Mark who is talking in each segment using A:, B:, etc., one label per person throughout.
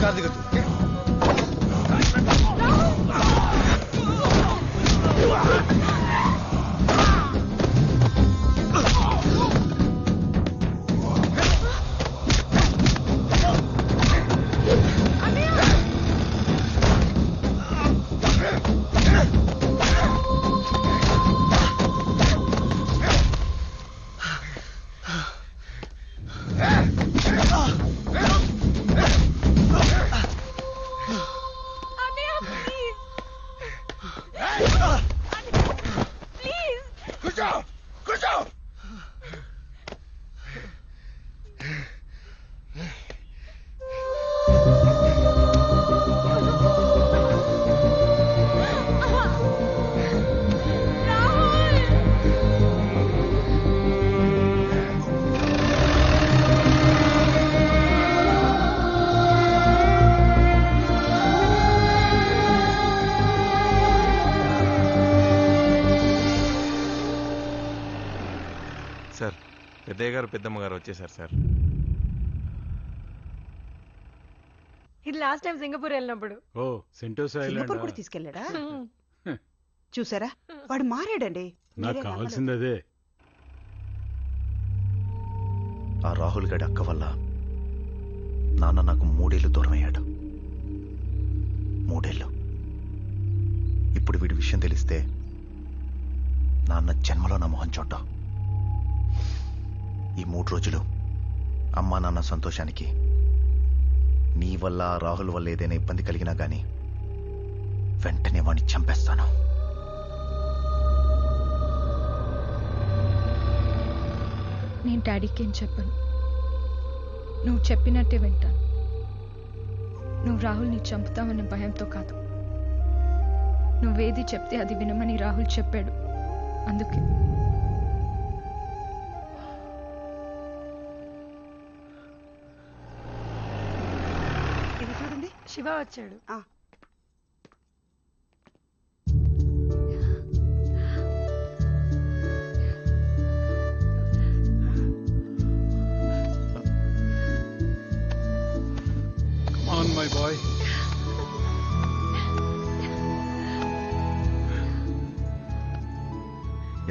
A: Car దిగొచ్చు.
B: Sir, పెద్దయ్య గారు పెద్దమ్మ గారు వచ్చేసారు సార్.
C: ఇది లాస్ట్ టైం సింగపూర్ వెళ్ళినప్పుడు.
D: ఓ సెంటోసా
E: సింగపూర్ కూడా తీసుకెళ్ళాడా? చూసారా, వాడు మారాడండి.
D: నాకు కావాల్సింది అదే.
A: ఆ రాహుల్ గడి అక్క వల్ల నాన్న నాకు 3 ఏళ్ళు దూరం అయ్యాడు. 3 ఏళ్ళు. ఇప్పుడు వీడి విషయం తెలిస్తే నాన్న జన్మలో నా మొహం చూడ్డా. ఈ 3 రోజులు అమ్మా నాన్న సంతోషానికి నీ వల్ల రాహుల్ వల్ల ఏదైనా ఇబ్బంది కలిగినా గానీ వెంటనే వాడిని చంపేస్తాను.
F: నేను డాడీకి ఏం చెప్పను. నువ్వు చెప్పినట్టే వింటాను. నువ్వు రాహుల్ని చంపుతావన్న భయంతో కాదు. నువ్వేది చెప్తే అది వినమని రాహుల్ చెప్పాడు, అందుకే.
E: ఇది చూడండి,
C: శివ వచ్చాడు.
D: On my boy.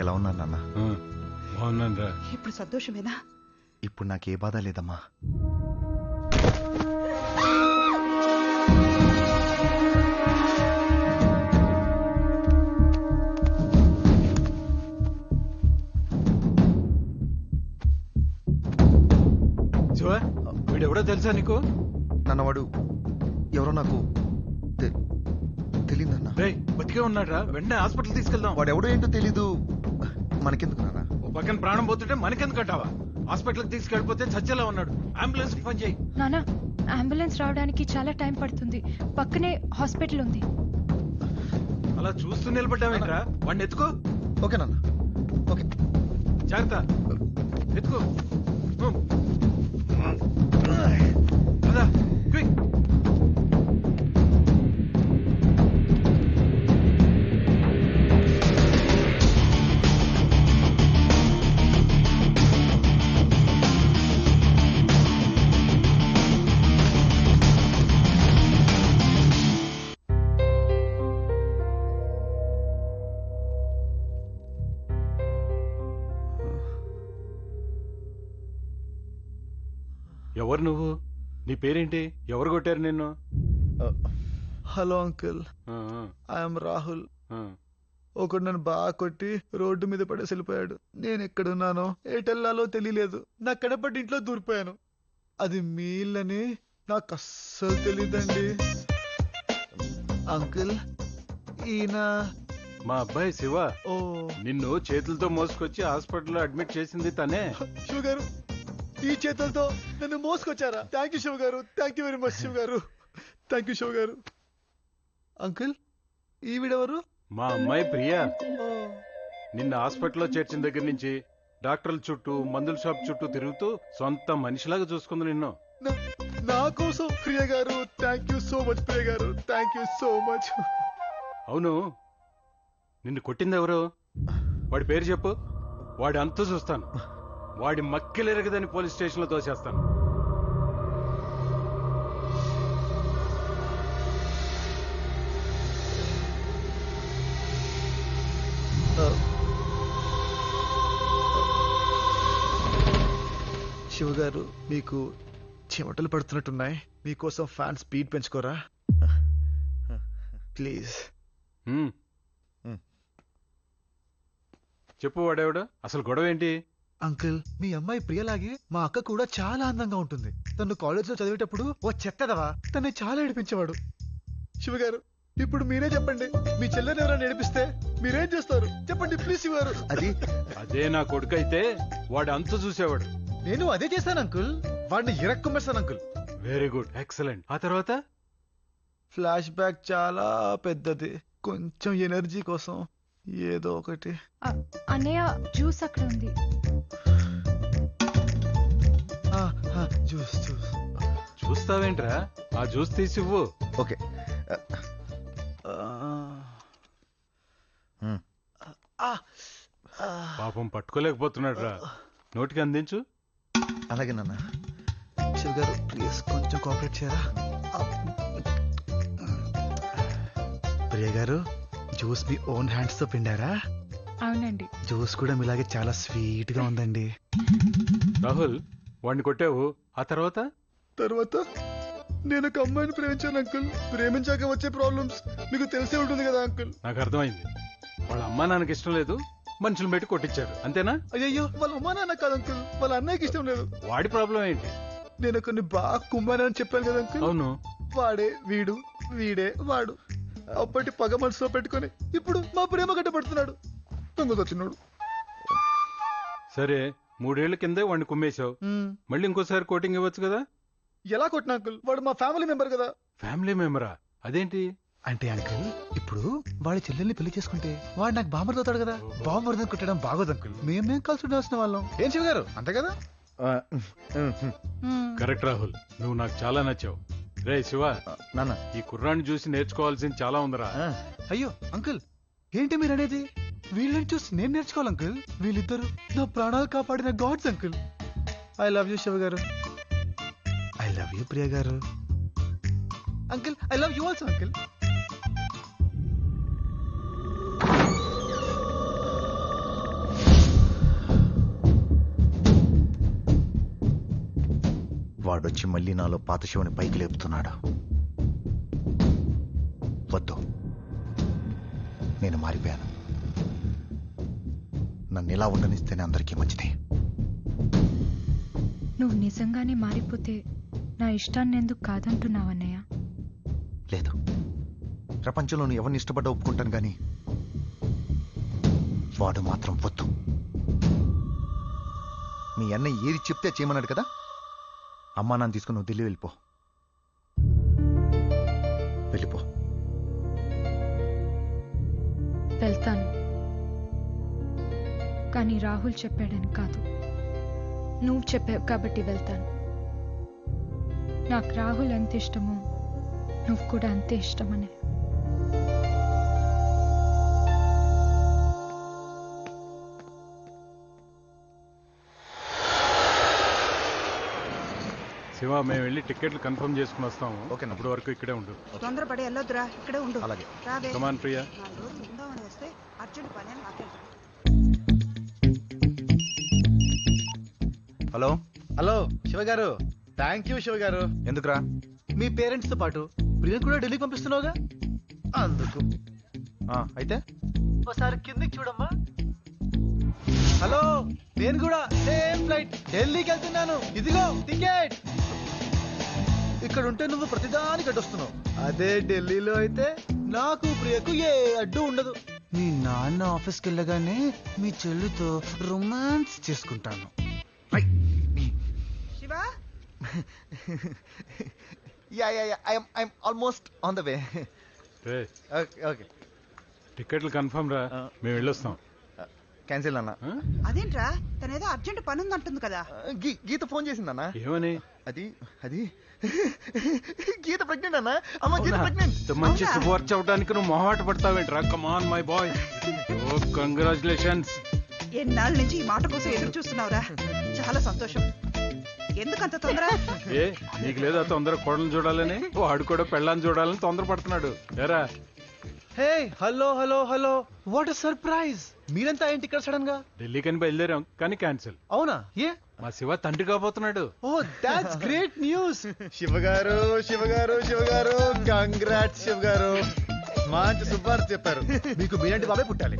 A: ఎలా ఉన్నా నాన్న?
D: బాగున్నాను రా.
E: ఇప్పుడు సంతోషమేనా?
A: ఇప్పుడు నాకే బాధ లేదమ్మా.
D: శివ, వీడెవడో తెలుసా నీకు?
A: నాన్న వాడు ఎవరో నాకు తెలియదన్నా.
D: రేయ్, బతికే ఉన్నాడ్రా, వెంటనే హాస్పిటల్ తీసుకెళ్దాం.
A: వాడు ఎవడో ఏంటో తెలీదు. మనకెందుకు నాన్న?
D: ఓ పక్కన ప్రాణం పోతుంటే మనకెందుకు అంటావా? హాస్పిటల్కి తీసుకెళ్ళిపోతే చచ్చేలా ఉన్నాడు. అంబులెన్స్ ఫోన్ చేయి.
F: నానా, అంబులెన్స్ రావడానికి చాలా టైం పడుతుంది. పక్కనే హాస్పిటల్ ఉంది.
D: అలా చూస్తూ నిలబడ్డావేంట్రా? వాడిని ఎత్తుకో.
A: ఓకే నాన్న, ఓకే.
D: జాగ్రత్త, ఎత్తుకో. పద, క్విక్. ఎవరు నువ్వు? నీ పేరేంటి? ఎవరు కొట్టారు నిన్ను?
G: Hello uncle, I'm Rahul. ఒకడు నన్ను బాగా కొట్టి రోడ్డు మీద పడేసి వెళ్ళిపోయాడు. నేను ఎక్కడున్నానో ఎటెల్లాలో తెలియలేదు. నా కడపటి ఇంట్లో దూరిపోయాను. అది మీ ఇల్లని నాకు అస్సలు తెలీదండి. అంకుల్, ఈయన
D: మా అబ్బాయి శివ.
G: ఓ,
D: నిన్ను చేతులతో మోసుకొచ్చి హాస్పిటల్లో అడ్మిట్ చేసింది తనే.
G: శివ గారు, ఈ చేతులతో నన్ను మోసుకొచ్చారా? థ్యాంక్ యూ శివ గారు, thank you very much Shiva గారు, థ్యాంక్ యూ శివ గారు. అంకుల్, ఈవిడెవరు?
D: మా అమ్మాయి ప్రియా.
G: ఓ,
D: నిన్న హాస్పిటల్లో చేర్చిన దగ్గర నుంచి డాక్టర్ల చుట్టూ మందుల షాప్ చుట్టూ తిరుగుతూ సొంత మనిషిలాగా చూసుకుంది నిన్ను.
G: నా కోసం ప్రియ గారు, థ్యాంక్ యూ సో మచ్ ప్రియ గారు, థ్యాంక్ యూ సో మచ్.
D: అవును, నిన్ను కొట్టింది ఎవరు? వాడి పేరు చెప్పు. వాడి అంతు చూస్తాను. వాడి మక్కిలెరగదని పోలీస్ స్టేషన్లో తోసేస్తాను.
G: శివ గారు మీకు చెమటలు పడుతున్నట్టున్నాయి. మీకోసం ఫ్యాన్ స్పీడ్ పెంచుకోరా ప్లీజ్.
D: ఉమ్. చెప్పు వాడేవాడు, అసలు గొడవ ఏంటి?
G: అంకుల్, మీ అమ్మాయి ప్రియలాగే మా అక్క కూడా చాలా అందంగా ఉంటుంది. తను కాలేజ్ లో చదివేటప్పుడు ఓ చెత్తదవా తన్ని చాలా ఏడిపించేవాడు. శివగారు, ఇప్పుడు మీరే చెప్పండి, మీ చెల్లెని ఎవరైనా ఏడిపిస్తే మీరేం చేస్తారు చెప్పండి ప్లీజ్ శివగారు.
D: అదే నా కొడుకు అయితే వాడు అంత చూసేవాడు.
G: నేను అదే చేశాను అంకుల్, వాడిని ఇరక్కుమేస్తాను అంకుల్.
D: Very good, excellent. ఆ తర్వాత?
G: ఫ్లాష్ బ్యాక్ చాలా పెద్దది, కొంచెం ఎనర్జీ కోసం ఏదో ఒకటి.
F: అన్నయ్య జ్యూస్ అక్కడ ఉంది.
G: Juice juice.
D: చూస్తావేంట్రా, ఆ జ్యూస్ తీసి ఇవ్వు.
A: ఓకే.
D: పాపం పట్టుకోలేకపోతున్నాడు రా, నోటికి అందించు.
A: అలాగే నాన్న.
G: శివగారు ప్లీజ్ కొంచెం కోఆపరేట్ చేయరా. ప్రియ గారు, జ్యూస్ మీ ఓన్ హ్యాండ్స్ తో పిండారా?
F: అవునండి.
G: జ్యూస్ కూడా మీలాగే చాలా స్వీట్ గా ఉందండి.
D: రాహుల్, వాడిని కొట్టావు, ఆ తర్వాత?
G: తర్వాత నేను ఒక అమ్మాయిని ప్రేమించాను అంకుల్. ప్రేమించాక వచ్చే ప్రాబ్లమ్స్ మీకు తెలిసే ఉంటుంది కదా అంకుల్.
D: నాకు అర్థమైంది. వాళ్ళ అమ్మా నాన్నకి ఇష్టం లేదు, మనుషులు పెట్టి కొట్టించారు, అంతేనా?
G: అయ్యో, వాళ్ళ అమ్మా నాన్న కాదు అంకుల్, వాళ్ళ అన్నయ్యకి ఇష్టం లేదు.
D: వాడి ప్రాబ్లం ఏంటి?
G: నేను కొన్ని బాగా కుమ్మానని చెప్పాను కదా అంకుల్.
D: అవును.
G: వాడే వీడు, వీడే వాడు. అప్పటి పగ మనసులో పెట్టుకొని ఇప్పుడు మా ప్రేమ గడ్డపడుతున్నాడు. దొంగతో చిన్నోడు.
D: సరే, 3 ఏళ్ల కిందే వాడిని కుమ్మేశావు, మళ్ళీ ఇంకోసారి కోటింగ్ ఇవ్వచ్చు కదా?
G: ఎలా కొట్టిన అంకుల్? వాడు మా ఫ్యామిలీ మెంబర్ కదా.
D: ఫ్యామిలీ మెంబరా? అదేంటి?
G: అంటే అంకుల్, ఇప్పుడు వాడి చెల్లెల్ని పెళ్లి చేసుకుంటే వాడు నాకు బాంబర్ అవుతాడు కదా. బాంబర్ కొట్టడం బాగోదు అంకుల్. మేమేం కలిసి ఉండాల్సిన వాళ్ళం. ఏం శివ గారు, అంతే కదా?
D: కరెక్ట్ రాహుల్, నువ్వు నాకు చాలా నచ్చావు. రే శివ,
A: నాన్న.
D: ఈ కుర్రాన్ని చూసి నేర్చుకోవాల్సింది చాలా ఉందిరా.
G: అయ్యో అంకుల్, ఏంటి మీరు అనేది? వీళ్ళని చూసి నేను నేర్చుకోవాలి అంకుల్. వీళ్ళిద్దరు నా ప్రాణాలు కాపాడిన gods uncle. I love you Shiva గారు. ఐ లవ్ యూ ప్రియ గారు. Uncle, I love you also uncle.
A: వాడొచ్చి మళ్ళీ నాలో పాత శివుని పైకి లేపుతున్నాడు. వద్దు, నేను మారిపోయాను. నన్ను ఇలా ఉండనిస్తేనే అందరికీ మంచిది.
F: నువ్వు నిజంగానే మారిపోతే నా ఇష్టాన్ని ఎందుకు కాదంటున్నావన్నయ్య?
A: లేదు, ప్రపంచంలో నువ్వు ఎవరిని ఇష్టపడ్డా ఒప్పుకుంటాను కానీ వాడు మాత్రం వద్దు. మీ అన్నయ్య ఏది చెప్తే చేయమన్నాడు కదా. అమ్మా నాన్న తీసుకుని నువ్వు ఢిల్లీ వెళ్ళిపో. వెళ్ళిపో.
F: వెళ్తాను, కానీ రాహుల్ చెప్పాడని కాదు, నువ్వు చెప్పావు కాబట్టి వెళ్తాను. నాకు రాహుల్ ఎంత ఇష్టమో నువ్వు కూడా అంతే ఇష్టమనే.
D: శివ, మేము వెళ్ళి టికెట్లు కన్ఫర్మ్ చేసుకుని వస్తాము.
A: ఓకే,
D: అప్పటి వరకు ఇక్కడే ఉండు.
E: తొందరపడి వెళ్ళొద్దురా, ఇక్కడే ఉండు.
A: అలాగే.
E: రావే.
D: కమాన్ ప్రియా.
E: 4 రోజులు ఉందామని వస్తే అర్జెంట్ పని అని నాకు తెలుసు.
A: హలో.
G: హలో శివ గారు. థ్యాంక్ యూ శివ గారు.
A: ఎందుకురా?
G: మీ పేరెంట్స్ తో పాటు ప్రియ కూడా ఢిల్లీకి పంపిస్తున్నావుగా, అందుకు.
A: అయితే
G: ఒకసారి కిందికి చూడమ్మా. హలో, నేను కూడా సేమ్ ఫ్లైట్ ఢిల్లీకి వెళ్తున్నాను. ఇదిగో టికెట్. ఇక్కడ ఉంటే నువ్వు ప్రతిదానికి అడ్డొస్తున్నావు. అదే ఢిల్లీలో అయితే నాకు ప్రియకు ఏ అడ్డు ఉండదు. మీ నాన్న ఆఫీస్కి వెళ్ళగానే మీ చెల్లితో రొమాన్స్ చేసుకుంటాను.
E: Shiva,
A: I'm almost on the way.
D: Ray,
A: okay.
D: టికెట్లు కన్ఫర్మ్ రా, మేము వెళ్ళొస్తాం.
A: క్యాన్సిల్ అన్న.
E: అదేంట్రా, తనేదో అర్జెంట్ పని ఉందంటుంది కదా.
A: గీత ఫోన్ చేసిందన్న.
D: ఏమని?
A: అది అది గీత ప్రెగ్నెంట్ అన్న. అమ్మ, గీత ప్రెగ్నెంట్.
D: ఇంత మంచి శుభవార్త అవడానికి నువ్వు మొహమాట పడతావేంట్రా? Come on my boy. Oh congratulations.
E: ఎన్నాళ్ళ నుంచి ఈ మాట కోసం ఎదురు చూస్తున్నావురా. చాలా సంతోషం. ఎందుకంత తొందర?
D: ఏ, నీకు లేదా తొందర కోడలు చూడాలని? వాడు కూడా పెళ్ళాన్ని చూడాలని తొందర పడుతున్నాడు. ఏరా?
G: Hey, hello hello hello, what surprise. మీరంతా ఏంటి ఇక్కడ సడన్ గా?
D: ఢిల్లీకని బయలుదేరాం కానీ క్యాన్సిల్.
G: అవునా? ఏ
D: మా శివ తండ్రి కాబోతున్నాడు.
G: Oh that's great news. శివగారు శివగారు శివగారు కంగ్రాట్స్ శివగారు, మంచి శుభార్త చెప్పారు. మీకు మీలాంటి బాబే పుట్టాలి.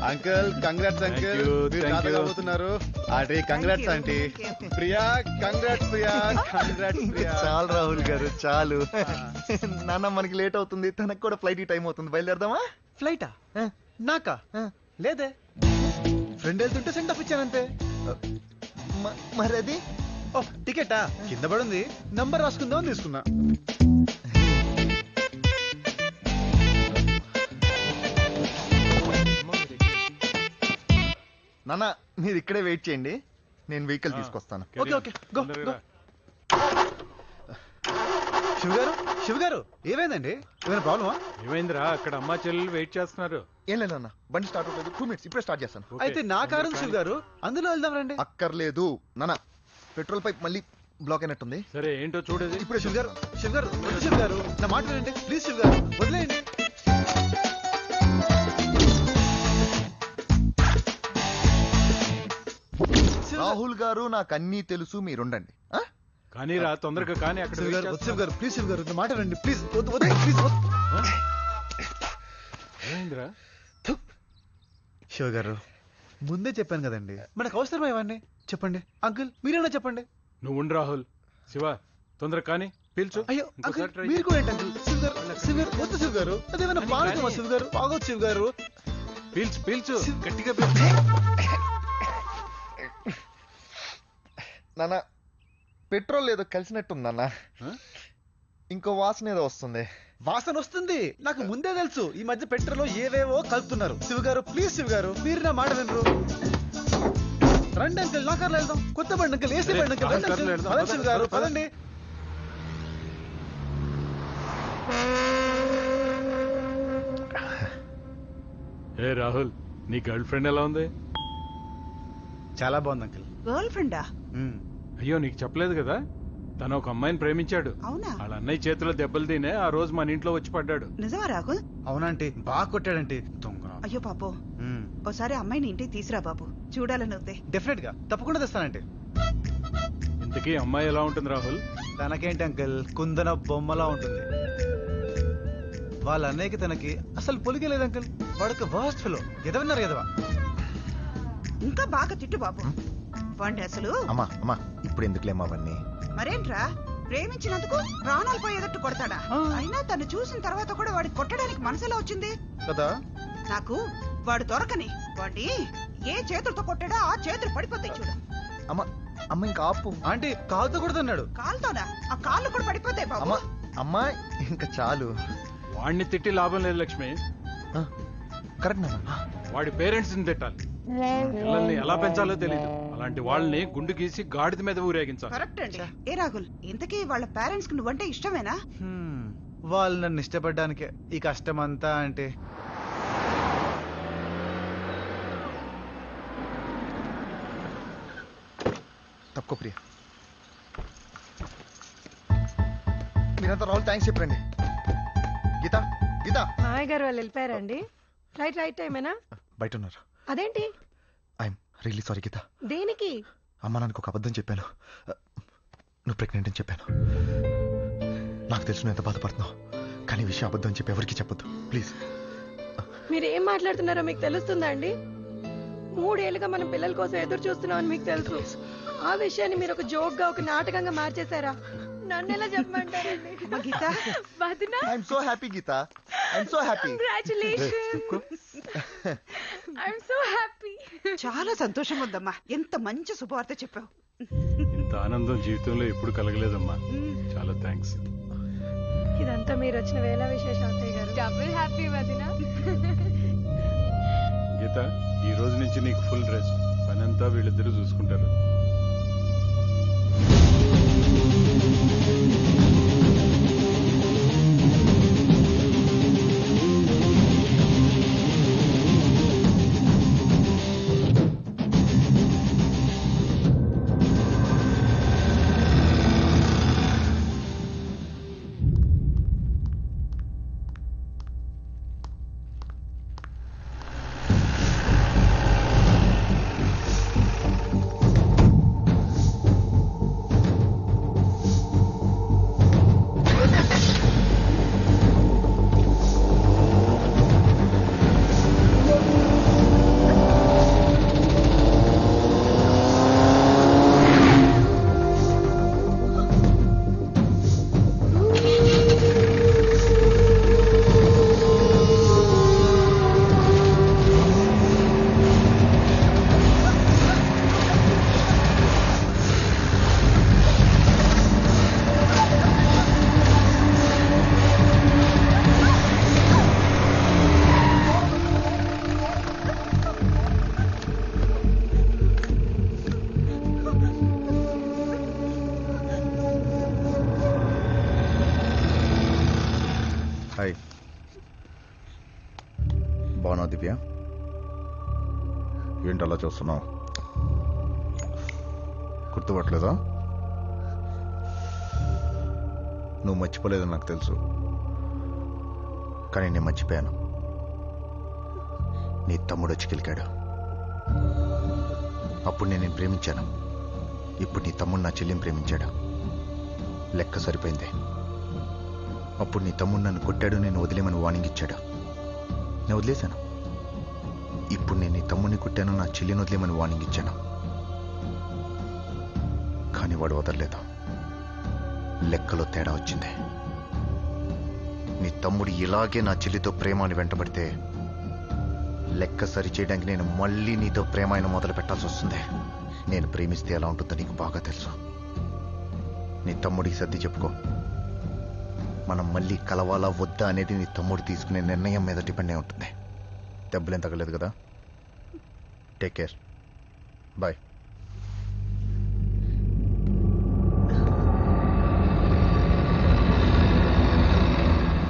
G: అంకుల్ కంగ్రాట్స్ అంకుల్,
D: you,
G: మీరు
D: thank
G: తాత
D: you.
G: కాబోతున్నారు. Aunty congrats aunty. Priya congrats Priya, congrats Priya. చాలు రాహుల్ గారు చాలు. నాన్న మనకి లేట్ అవుతుంది, తనకు కూడా ఫ్లైట్ టైం అవుతుంది, బయలుదేరదామా? ఫ్లైటా? నాకా? లేదే, ఫ్రెండ్ వెళ్తుంటే సెండ్ ఆఫ్ ఇచ్చానంతే. మరి అది ఓ టికెటా కింద పడుంది, నంబర్ రాసుకుందామని తీసుకున్నా. నాన్న మీరు ఇక్కడే వెయిట్ చేయండి, నేను వెహికల్ తీసుకొస్తాను. Okay okay go go. శివగారు శివగారు ఏమైందండి, ఏమైనా ప్రాబ్లమా?
D: ఏమైందిరా? అక్కడ అమ్మా చెల్లెలు వెయిట్ చేస్తున్నారు.
G: ఏం లేదన్న, బండి స్టార్ట్ అవుతుంది, 2 minutes ఇప్పుడే స్టార్ట్ చేస్తాను.
D: Okay.
G: అయితే నా కారు శివగారు, అందులో వెళ్దాం రండి. అక్కర్లేదు నాన్న, పెట్రోల్ పైప్ మళ్ళీ బ్లాక్ అయినట్టుంది.
D: సరే ఏంటో చూడేది.
G: ఇప్పుడే శివగారు శివగారు వద్దు శివగారు, నా మాట వినండి ప్లీజ్ శివగారు, వదిలేయండి. రాహుల్ గారు నాకు అన్నీ తెలుసు, మీరుండండి.
D: కానీ రా తొందరగా, కానీ అక్కడ wait చేస్తున్నారు.
G: శివగారు ప్లీజ్ శివగారు, నా మాట వినండి ప్లీజ్, వద్దు ప్లీజ్.
D: ఏమైందిరా?
G: శివగారు ముందే చెప్పాను కదండి, మనకు అవసరమా ఇవన్నీ? చెప్పండి అంకుల్, మీరేనా చెప్పండి.
D: నువ్వు ఉండు రాహుల్. శివ తొందరగా కానీ పిలుచు.
G: అయ్యో
D: ఇంకోసారి
G: అంకుల్
D: try
G: మీరు కూడా ఏంటి అంకుల్? శివగారు శివగారు వద్దు శివగారు, అదేమైనా
D: కానీ,
G: పాడుకోమా
D: కానీ.
G: శివగారు, బాగోదు శివగారు.
D: పీల్చు పీల్చు,
G: శివ్-
D: గట్టిగా పీల్చు.
G: నాన్న పెట్రోల్ ఏదో కలిసినట్టుంది నాన్న,
D: ఆ?
G: ఇంకో వాసన ఏదో వస్తుంది. వాసన వస్తుంది నాకు ముందే తెలుసు, ఈ మధ్య పెట్రోల్ ఏవేవో కలుపుతున్నారు. శివగారు ప్లీజ్ శివగారు, మీరు నా మాట వినరు. రండి అంకుల్, నా కార్లో వెళ్దాం. కొత్త బండి అంకుల్, ఏసీ బండి అంకుల్, రండి
D: కార్లో
G: అంకుల్.
D: వెళ్దాం.
G: పదండి శివగారు పదండి.
D: ఏ రాహుల్, నీ గర్ల్ ఫ్రెండ్ ఎలా ఉంది?
G: చాలా బాగుంది అంకుల్.
E: గర్ల్ ఫ్రెండా?
D: అయ్యో నీకు చెప్పలేదు కదా, తను ఒక అమ్మాయిని ప్రేమించాడు.
E: అవునా?
D: వాళ్ళ అన్నయ్య చేతిలో దెబ్బలు తినే ఆ రోజు మన ఇంట్లో వచ్చి పడ్డాడు.
E: నిజమా రాహుల్?
G: అవునంటే బాగా కొట్టాడంటే దొంగ.
E: అయ్యో పాపో, ఓసారి అమ్మాయిని ఇంటికి తీసురా బాబు, చూడాలని ఉంది.
G: డెఫినెట్ గా తప్పకుండా తెస్తానంటే.
D: ఇంతకీ అమ్మాయి ఎలా ఉంటుంది రాహుల్?
G: తనకేంటి అంకుల్, కుందన బొమ్మలా ఉంటుంది. వాళ్ళ అన్నయ్యకి తనకి అసలు పొలిగే లేదు అంకుల్, వాడొక వర్స్ట్ ఫెలో. ఎదవన్నారు ఎదవా.
E: ఇంకా బాగా తిట్టు బాబు, వాడిని అసలు.
A: అమ్మా అమ్మా ఇప్పుడు ఎందుకులేమ్మా అవన్నీ?
E: మరేంట్రా, ప్రేమించినందుకు ప్రాణాలు పోయేటట్టు కొడతాడా? అయినా తను చూసిన తర్వాత కూడా వాడికి కొట్టడానికి మనసులో వచ్చింది
G: కదా.
E: నాకు వాడు దొరకని, వాడిని ఏ చేతులతో కొట్టాడో ఆ చేతులు పడిపోతాయి చూడు.
A: అమ్మ అమ్మ ఇంకా ఆపు.
G: ఆంటీ కాలుతో కూడా అన్నాడు.
E: కాలుతోనా? ఆ కాళ్ళు కూడా పడిపోతాయి బాబు.
A: అమ్మా అమ్మా ఇంకా చాలు.
D: వాడిని తిట్టి లాభం లేదు లక్ష్మి,
A: కరెక్ట్ నాన్న.
D: వాడి పేరెంట్స్ ని తిట్టాలి. పిల్లల్ని ఎలా పెంచాలో తెలియదు, అలాంటి వాళ్ళని గుండు గీసి గాడిద మీద ఊరేగించాలి.
E: కరెక్ట్ అండి. ఏ రాహుల్, ఇంతకీ వాళ్ళ పేరెంట్స్ కి నువ్వంటే ఇష్టమేనా?
G: వాళ్ళు నన్ను ఇష్టపడ్డానికే ఈ కష్టం అంతా. అంటే
A: తక్కువ ప్రియ, మీరంతా రాహుల్ థ్యాంక్స్ చెప్పండి. గీత గీత
C: మామయ్య గారు వాళ్ళు వెళ్ళిపోయారండి? ఫ్లైట్ రైట్ టైమేనా?
A: బయట ఉన్నారు.
C: అదేంటి?
A: I'm really sorry Geeta.
C: దేనికి?
A: అమ్మ నాకు ఒక అబద్ధం చెప్పాను, నువ్వు ప్రెగ్నెంట్ అని చెప్పాను. నాకు తెలుసు నువ్వు ఎంత బాధపడుతున్నావు, కానీ ఈ విషయం అబద్ధం అని చెప్పి ఎవరికి చెప్పొద్దు ప్లీజ్.
C: మీరు ఏం మాట్లాడుతున్నారో మీకు తెలుస్తుందా అండి? 3 ఏళ్ళుగా మనం పిల్లల కోసం ఎదురు చూస్తున్నామని మీకు తెలుసు. ఆ విషయాన్ని మీరు ఒక జోక్ గా, ఒక నాటకంగా మార్చేశారా? నన్ను ఎలా చెప్పమంటారండి?
E: అమ్మ గీత,
C: వదినా,
A: I'm so happy Geeta, I'm so happy.
C: Congratulations. I'm so happy.
E: చాలా సంతోషం ఉందమ్మా, ఎంత మంచి శుభవార్త చెప్పావు.
D: ఇంత ఆనందం జీవితంలో ఎప్పుడు కలగలేదమ్మా. చాలా థ్యాంక్స్.
C: ఇదంతా మీరు వచ్చిన వేళ విశేషం అత్తయ్య గారు. డబుల్ హ్యాపీ వదినా.
D: గీత, ఈ రోజు నుంచి నీకు ఫుల్ రెస్ట్, పనంతా వీళ్ళిద్దరూ చూసుకుంటారు.
G: దివ్య ఏంటి అలా చూస్తున్నావు? గుర్తుపట్టలేదా? నువ్వు మర్చిపోలేదని నాకు తెలుసు, కానీ నేను మర్చిపోయాను. నీ తమ్ముడు వచ్చి కిలికాడు. అప్పుడు నేను నిన్ను ప్రేమించాను. ఇప్పుడు నీ తమ్ముడు నా చెల్లిని ప్రేమించాడు. లెక్క సరిపోయింది. అప్పుడు నీ తమ్ముడు నన్ను కొట్టాడు, నేను వదిలేమని వార్నింగ్ ఇచ్చాడు. నేను వదిలేశాను. ఇప్పుడు నేను నీ తమ్ముడిని కొట్టాను, నా చెల్లిని వదిలేమని వార్నింగ్ ఇచ్చాను. కానీ వాడు వదలలేదు. లెక్కలో తేడా వచ్చింది. నీ తమ్ముడు ఇలాగే నా చెల్లితో ప్రేమ అని వెంటబడితే లెక్క సరి చేయడానికి నేను మళ్ళీ నీతో ప్రేమ అయిన మొదలు పెట్టాల్సి వస్తుంది. నేను ప్రేమిస్తే ఎలా ఉంటుందో నీకు బాగా తెలుసు. నీ తమ్ముడికి సర్ది చెప్పుకో. మనం మళ్ళీ కలవాలా వద్దా అనేది నీ తమ్ముడు తీసుకునే నిర్ణయం మీద డిపెండ్ అయి ఉంటుంది. దెబ్బలేం తగలేదు కదా? Take care. బాయ్.